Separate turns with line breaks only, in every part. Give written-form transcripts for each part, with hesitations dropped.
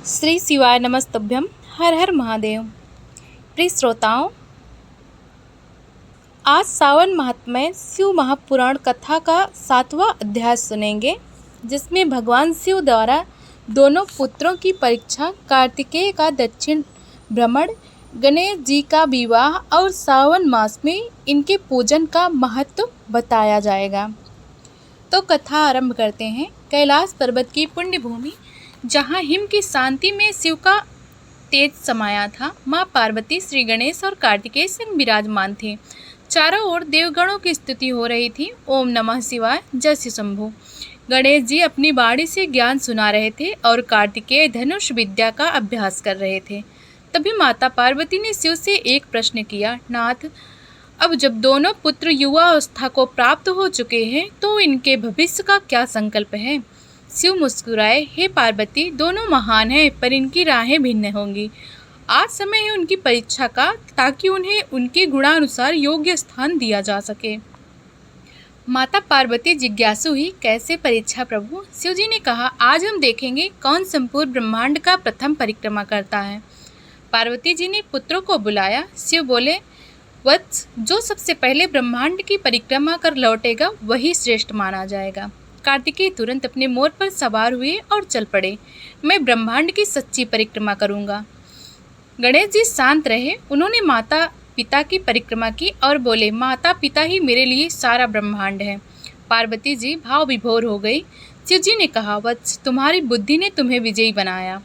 श्री शिवाय नमस्तभ्यम। हर हर महादेव। प्रिय श्रोताओं, आज सावन महात्म्य शिव महापुराण कथा का 7वां अध्याय सुनेंगे, जिसमें भगवान शिव द्वारा दोनों पुत्रों की परीक्षा, कार्तिकेय का दक्षिण भ्रमण, गणेश जी का विवाह और सावन मास में इनके पूजन का महत्व बताया जाएगा। तो कथा आरंभ करते हैं। कैलाश पर्वत की पुण्य भूमि, जहाँ हिम की शांति में शिव का तेज समाया था, माँ पार्वती, श्री गणेश और कार्तिकेय संग विराजमान थे। चारों ओर देवगणों की स्तुति हो रही थी। ओम नमः शिवाय, जय श्री शंभु। गणेश जी अपनी बाणी से ज्ञान सुना रहे थे और कार्तिकेय धनुष विद्या का अभ्यास कर रहे थे। तभी माता पार्वती ने शिव से एक प्रश्न किया, नाथ, अब जब दोनों पुत्र युवा अवस्था को प्राप्त हो चुके हैं, तो इनके भविष्य का क्या संकल्प है? शिव मुस्कुराए, हे पार्वती, दोनों महान हैं, पर इनकी राहें भिन्न होंगी। आज समय है उनकी परीक्षा का, ताकि उन्हें उनके गुणानुसार योग्य स्थान दिया जा सके। माता पार्वती जिज्ञासु हुई, कैसे परीक्षा प्रभु? शिव जी ने कहा, आज हम देखेंगे कौन संपूर्ण ब्रह्मांड का प्रथम परिक्रमा करता है। पार्वती जी ने पुत्रों को बुलाया। शिव बोले, वत्स, जो सबसे पहले ब्रह्मांड की परिक्रमा कर लौटेगा वही श्रेष्ठ माना जाएगा। कार्तिकेय तुरंत अपने मोर पर सवार हुए और चल पड़े। मैं ब्रह्मांड की सच्ची परिक्रमा करूंगा। गणेश जी शांत रहे। उन्होंने माता पिता की परिक्रमा की और बोले, माता पिता ही मेरे लिए सारा ब्रह्मांड है। पार्वती जी भाव विभोर हो गई। शिव जी ने कहा, वत्स, तुम्हारी बुद्धि ने तुम्हें विजयी बनाया।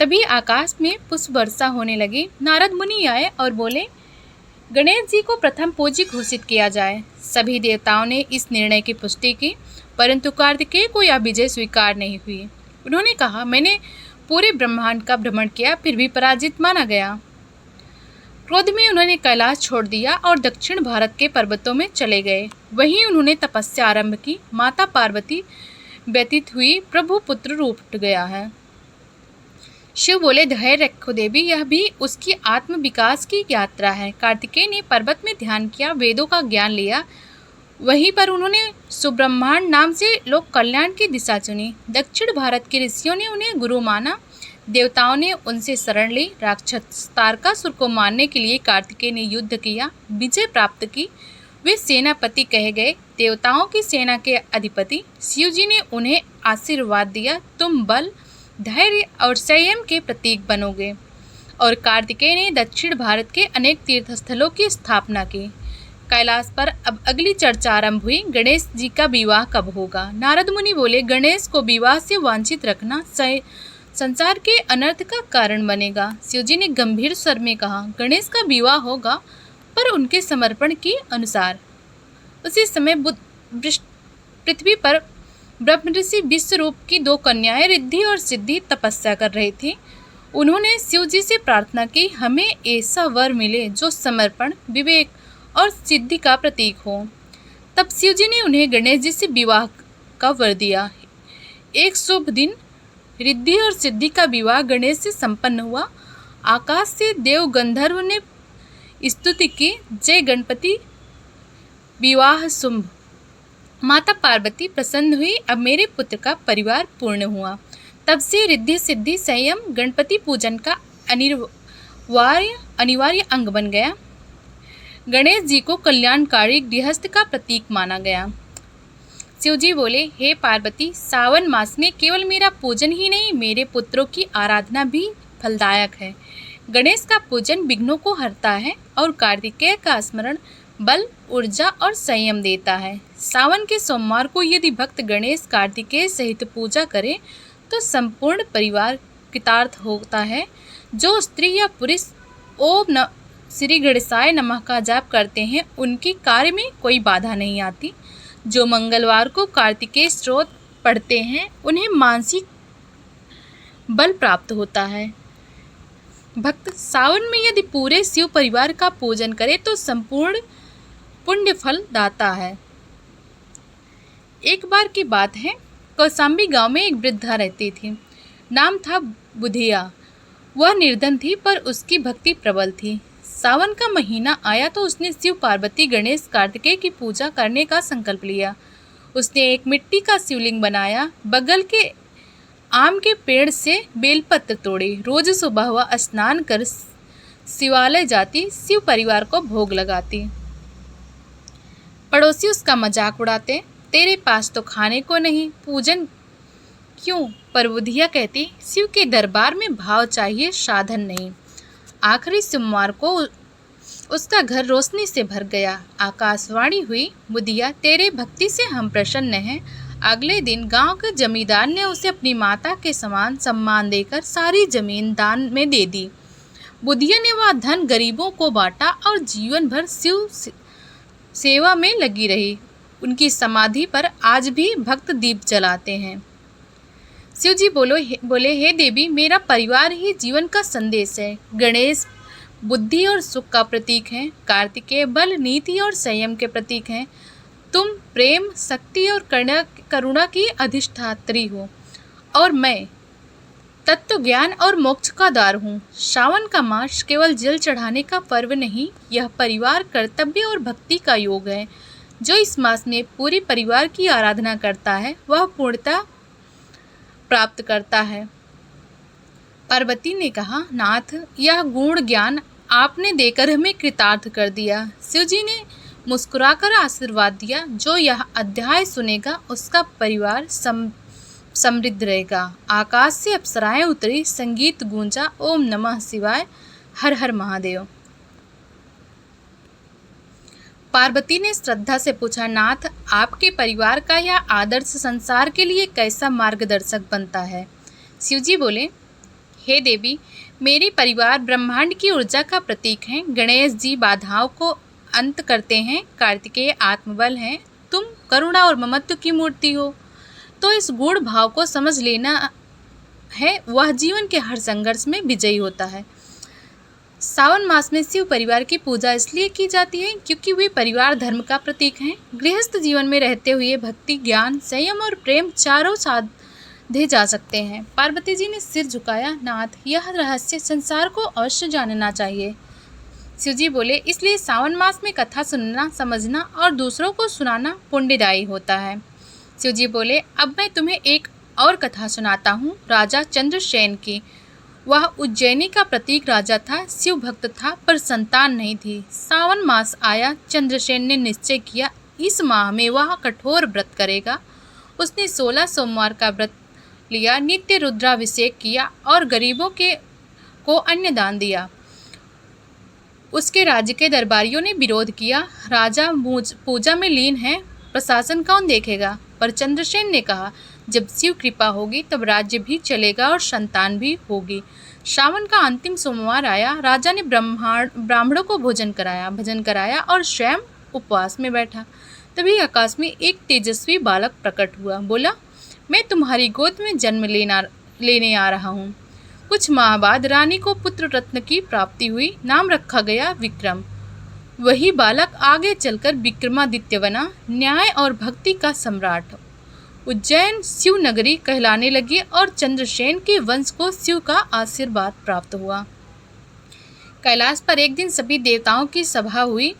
तभी आकाश में पुष्प वर्षा होने लगी। नारद मुनि आए और बोले, गणेश जी को प्रथम पूज्य घोषित किया जाए। सभी देवताओं ने इस निर्णय की पुष्टि की, परंतु कार्तिकेय को यह विजय स्वीकार नहीं हुई। उन्होंने कहा, मैंने पूरे ब्रह्मांड का भ्रमण किया, फिर भी पराजित माना गया। क्रोध में उन्होंने कैलाश छोड़ दिया और दक्षिण भारत के पर्वतों में चले गए। वहीं उन्होंने तपस्या आरंभ की। माता पार्वती व्यतीत हुई, प्रभु पुत्र रूप उठ गया है। शिव बोले, धैर्य रखो देवी, यह भी उसकी आत्म विकास की यात्रा है। कार्तिकेय ने पर्वत में ध्यान किया, वेदों का ज्ञान लिया। वहीं पर उन्होंने सुब्रह्मांड नाम से लोक कल्याण की दिशा चुनी। दक्षिण भारत के ऋषियों ने उन्हें गुरु माना। देवताओं ने उनसे शरण ली। राक्षस तारकासुर को मारने के लिए कार्तिकेय ने युद्ध किया, विजय प्राप्त की। वे सेनापति कहे गए। देवताओं की सेना के अधिपति शिव जी ने उन्हें आशीर्वाद दिया, तुम बल, धैर्य और संयम के प्रतीक बनोगे। और कार्तिकेय ने दक्षिण भारत के अनेक तीर्थस्थलों की स्थापना की। कैलाश पर अब अगली चर्चा आरंभ हुई, गणेश जी का विवाह कब होगा? नारद मुनि बोले, गणेश को विवाह से वांछित रखना संसार के अनर्थ का कारण बनेगा। शिव जी ने गंभीर स्वर में कहा, गणेश का विवाह होगा, पर उनके समर्पण के अनुसार। उसी समय पृथ्वी पर ब्रह्म ऋषि विश्वरूप की दो कन्याएं रिद्धि और सिद्धि तपस्या कर रही थी। उन्होंने शिव जी से प्रार्थना की, हमें ऐसा वर मिले जो समर्पण, विवेक और सिद्धि का प्रतीक हो। तब शिव जी ने उन्हें गणेश जी से विवाह का वर दिया। एक शुभ दिन रिद्धि और सिद्धि का विवाह गणेश से संपन्न हुआ। आकाश से देव गंधर्व ने स्तुति की, जय गणपति, विवाह शुभ। माता पार्वती प्रसन्न हुई, अब मेरे पुत्र का परिवार पूर्ण हुआ। तब से रिद्धि सिद्धि संयम गणपति पूजन का अनिवार्य अंग बन गया। गणेश जी को कल्याणकारी गृहस्थ का प्रतीक माना गया। शिव जी बोले, हे पार्वती, सावन मास में केवल मेरा पूजन ही नहीं, मेरे पुत्रों की आराधना भी फलदायक है। गणेश का पूजन विघ्नों को हरता है और कार्तिकेय का स्मरण बल, ऊर्जा और संयम देता है। सावन के सोमवार को यदि भक्त गणेश कार्तिकेय सहित पूजा करे तो संपूर्ण परिवार कृतार्थ होता है। जो स्त्री या पुरुष ओम श्री गणेशाय नमः का जाप करते हैं, उनकी कार्य में कोई बाधा नहीं आती। जो मंगलवार को कार्तिकेय स्तोत्र पढ़ते हैं, उन्हें मानसिक बल प्राप्त होता है। भक्त सावन में यदि पूरे शिव परिवार का पूजन करे तो संपूर्ण पुण्य फल दाता है। एक बार की बात है, कौशाम्बी गांव में एक वृद्धा रहती थी। नाम था बुधिया। वह निर्धन थी, पर उसकी भक्ति प्रबल थी। सावन का महीना आया तो उसने शिव, पार्वती, गणेश, कार्तिकेय की पूजा करने का संकल्प लिया। उसने एक मिट्टी का शिवलिंग बनाया। बगल के आम के पेड़ से बेलपत्र तोड़े, रोज सुबह वह स्नान कर शिवालय जाती, शिव परिवार को भोग लगाती। पड़ोसी उसका मजाक उड़ाते, तेरे पास तो खाने को नहीं, पूजन क्यों? पर बुधिया कहती, शिव के दरबार में भाव चाहिए, साधन नहीं। आखिरी सोमवार को उसका घर रोशनी से भर गया। आकाशवाणी हुई, बुधिया तेरे भक्ति से हम प्रसन्न हैं। अगले दिन गांव के जमींदार ने उसे अपनी माता के समान सम्मान देकर सारी जमीन दान में दे दी। बुधिया ने वह धन गरीबों को बांटा और जीवन भर शिव सेवा में लगी रही। उनकी समाधि पर आज भी भक्त दीप जलाते हैं। शिव जी बोले, हे देवी, मेरा परिवार ही जीवन का संदेश है। गणेश बुद्धि और सुख का प्रतीक हैं, कार्तिकेय बल, नीति और संयम के प्रतीक हैं। तुम प्रेम, शक्ति और करुणा की अधिष्ठात्री हो और मैं तत्व ज्ञान और मोक्ष का द्वार हूँ। श्रावण का मास केवल जल चढ़ाने का पर्व नहीं, यह परिवार, कर्तव्य और भक्ति का योग है। जो इस मास में पूरी परिवार की आराधना करता है वह पूर्णता प्राप्त करता है। पार्वती ने कहा, नाथ, यह गुण ज्ञान आपने देकर हमें कृतार्थ कर दिया। शिवजी ने मुस्कुराकर आशीर्वाद दिया, जो यह अध्याय सुनेगा उसका परिवार समृद्ध रहेगा। आकाश से अप्सराएं उतरी, संगीत गूंजा, ओम नमः शिवाय, हर हर महादेव। पार्वती ने श्रद्धा से पूछा, नाथ, आपके परिवार का यह आदर्श संसार के लिए कैसा मार्गदर्शक बनता है? शिवजी बोले, हे देवी, मेरे परिवार ब्रह्मांड की ऊर्जा का प्रतीक है। गणेश जी बाधाओं को अंत करते हैं, कार्तिकेय आत्मबल हैं, तुम करुणा और ममत्व की मूर्ति हो। तो इस गूढ़ भाव को समझ लेना है, वह जीवन के हर संघर्ष में विजयी होता है। सावन मास में शिव परिवार की पूजा इसलिए की जाती है क्योंकि वे परिवार धर्म का प्रतीक हैं। गृहस्थ जीवन में रहते हुए भक्ति, ज्ञान, संयम और प्रेम चारों साधे जा सकते हैं। पार्वती जी ने सिर झुकाया, नाथ, यह रहस्य संसार को अवश्य जानना चाहिए। शिवजी बोले, इसलिए सावन मास में कथा सुनना, समझना और दूसरों को सुनाना पुण्यदायी होता है। शिवजी बोले, अब मैं तुम्हें एक और कथा सुनाता हूँ, राजा चंद्रसेन की। वह उज्जैनी का प्रतीक राजा था, शिव भक्त था, पर संतान नहीं थी। सावन मास आया, चंद्रसेन ने निश्चय किया इस माह में वह कठोर व्रत करेगा। उसने 16 सोमवार का व्रत लिया, नित्य रुद्राभिषेक किया और गरीबों को अन्न दान दिया। उसके राज्य के दरबारियों ने विरोध किया, राजा पूजा में लीन है, प्रशासन कौन देखेगा? पर चंद्रसेन ने कहा, जब शिव कृपा होगी तब राज्य भी चलेगा और संतान भी होगी। श्रावण का अंतिम सोमवार आया, राजा ने ब्राह्मणों को भजन कराया और स्वयं उपवास में बैठा। तभी आकाश में एक तेजस्वी बालक प्रकट हुआ, बोला, मैं तुम्हारी गोद में जन्म लेने आ रहा हूँ। कुछ माह बाद रानी को पुत्र रत्न की प्राप्ति हुई, नाम रखा गया विक्रम। वही बालक आगे चलकर विक्रमादित्य बना, न्याय और भक्ति का सम्राट। उज्जैन शिव नगरी कहलाने लगी और चंद्रसेन के वंश को शिव का आशीर्वाद प्राप्त हुआ। कैलाश पर एक दिन सभी देवताओं की सभा हुई।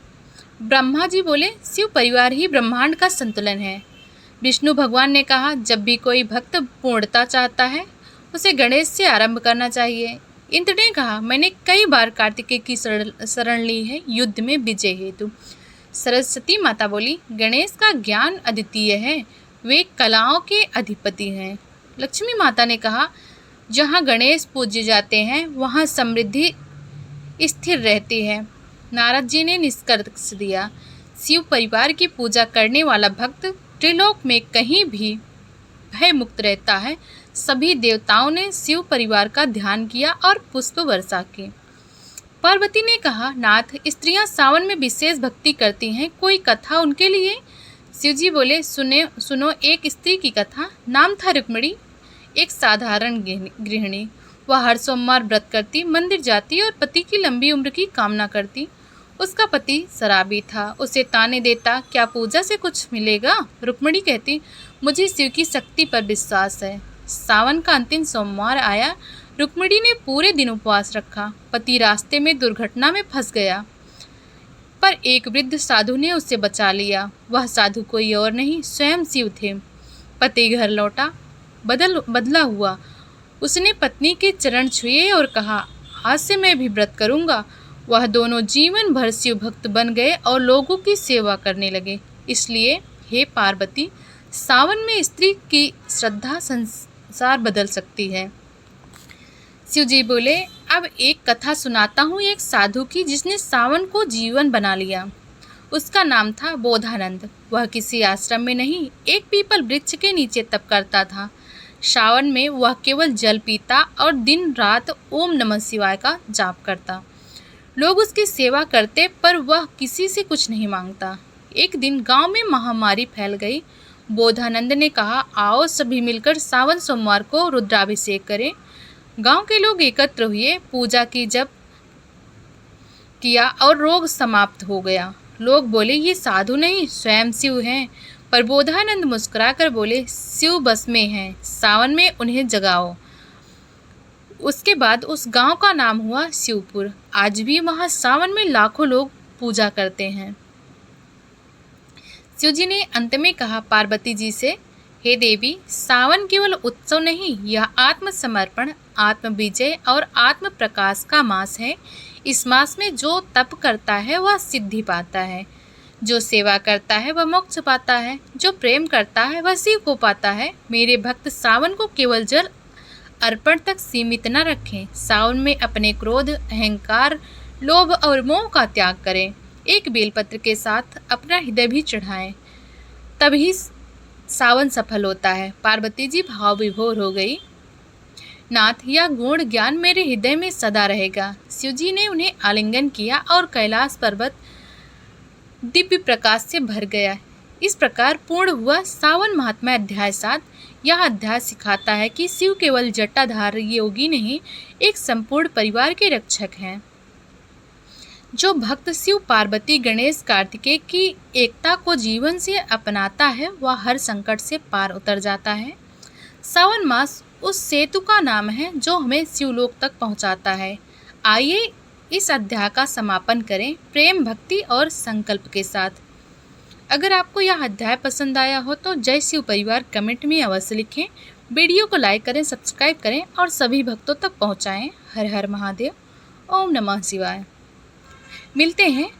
ब्रह्मा जी बोले, शिव परिवार ही ब्रह्मांड का संतुलन है। विष्णु भगवान ने कहा, जब भी कोई भक्त पूर्णता चाहता है उसे गणेश से आरंभ करना चाहिए। इंद्र ने कहा, मैंने कई बार कार्तिकेय की शरण ली है युद्ध में विजय हेतु। सरस्वती माता बोली, गणेश का ज्ञान अद्वितीय है, वे कलाओं के अधिपति हैं। लक्ष्मी माता ने कहा, जहाँ गणेश पूजे जाते हैं वहाँ समृद्धि स्थिर रहती है। नारद जी ने निष्कर्ष दिया, शिव परिवार की पूजा करने वाला भक्त त्रिलोक में कहीं भी भय मुक्त रहता है। सभी देवताओं ने शिव परिवार का ध्यान किया और पुष्प वर्षा की। पार्वती ने कहा, नाथ, स्त्रियां सावन में विशेष भक्ति करती हैं, कोई कथा उनके लिए? शिवजी बोले, सुनो एक स्त्री की कथा। नाम था रुक्मिणी, एक साधारण गृहिणी। वह हर सोमवार व्रत करती, मंदिर जाती और पति की लंबी उम्र की कामना करती। उसका पति शराबी था, उसे ताने देता, क्या पूजा से कुछ मिलेगा? रुक्मिणी कहती, मुझे शिव की शक्ति पर विश्वास है। सावन का अंतिम सोमवार आया, रुक्मिणी ने पूरे दिन उपवास रखा। पति रास्ते में दुर्घटना में फंस गया, पर एक वृद्ध साधु ने उसे बचा लिया। वह साधु कोई और नहीं, स्वयं शिव थे। पति घर लौटा, बदला हुआ। उसने पत्नी के चरण छुए और कहा, आज से मैं भी व्रत करूंगा। वह दोनों जीवन भर शिव भक्त बन गए और लोगों की सेवा करने लगे। इसलिए हे पार्वती, सावन में स्त्री की श्रद्धा संसार बदल सकती है। शिव जी बोले, अब एक कथा सुनाता हूँ एक साधु की जिसने सावन को जीवन बना लिया। उसका नाम था बोधानंद। वह किसी आश्रम में नहीं, एक पीपल वृक्ष के नीचे तप करता था। सावन में वह केवल जल पीता और दिन रात ओम नमः शिवाय का जाप करता। लोग उसकी सेवा करते पर वह किसी से कुछ नहीं मांगता। एक दिन गांव में महामारी फैल गई। बोधानंद ने कहा, आओ सभी मिलकर सावन सोमवार को रुद्राभिषेक करें। गांव के लोग एकत्र हुए, पूजा की, जप किया और रोग समाप्त हो गया। लोग बोले, ये साधु नहीं स्वयं शिव हैं। पर बोधानंद मुस्कुराकर बोले, शिव बस में हैं, सावन में उन्हें जगाओ। उसके बाद उस गांव का नाम हुआ शिवपुर। आज भी वहां सावन में लाखों लोग पूजा करते हैं। शिव जी ने अंत में कहा पार्वती जी से, हे देवी, सावन केवल उत्सव नहीं, यह आत्मसमर्पण, आत्म विजय और आत्म प्रकाश का मास है। इस मास में जो तप करता है वह सिद्धि पाता है, जो सेवा करता है वह मोक्ष पाता है, जो प्रेम करता है वह शिव को पाता है। मेरे भक्त सावन को केवल जल अर्पण तक सीमित न रखें। सावन में अपने क्रोध, अहंकार, लोभ और मोह का त्याग करें। एक बेलपत्र के साथ अपना हृदय भी चढ़ाएं, तभी सावन सफल होता है। पार्वती जी भाव विभोर हो गई। नाथ, यह गुण ज्ञान मेरे हृदय में सदा रहेगा। शिव जी ने उन्हें आलिंगन किया और कैलाश पर्वत दिव्य प्रकाश से भर गया। इस प्रकार पूर्ण हुआ सावन महात्मा अध्याय 7। यह अध्याय सिखाता है कि शिव केवल जटाधारी योगी नहीं, एक संपूर्ण परिवार के रक्षक हैं। जो भक्त शिव, पार्वती, गणेश, कार्तिकेय की एकता को जीवन से अपनाता है वह हर संकट से पार उतर जाता है। सावन मास उस सेतु का नाम है जो हमें शिवलोक तक पहुंचाता है। आइए इस अध्याय का समापन करें प्रेम, भक्ति और संकल्प के साथ। अगर आपको यह अध्याय पसंद आया हो तो जय शिव परिवार कमेंट में अवश्य लिखें। वीडियो को लाइक करें, सब्सक्राइब करें और सभी भक्तों तक पहुंचाएं। हर हर महादेव, ओम नमः शिवाय। मिलते हैं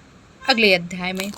अगले अध्याय में।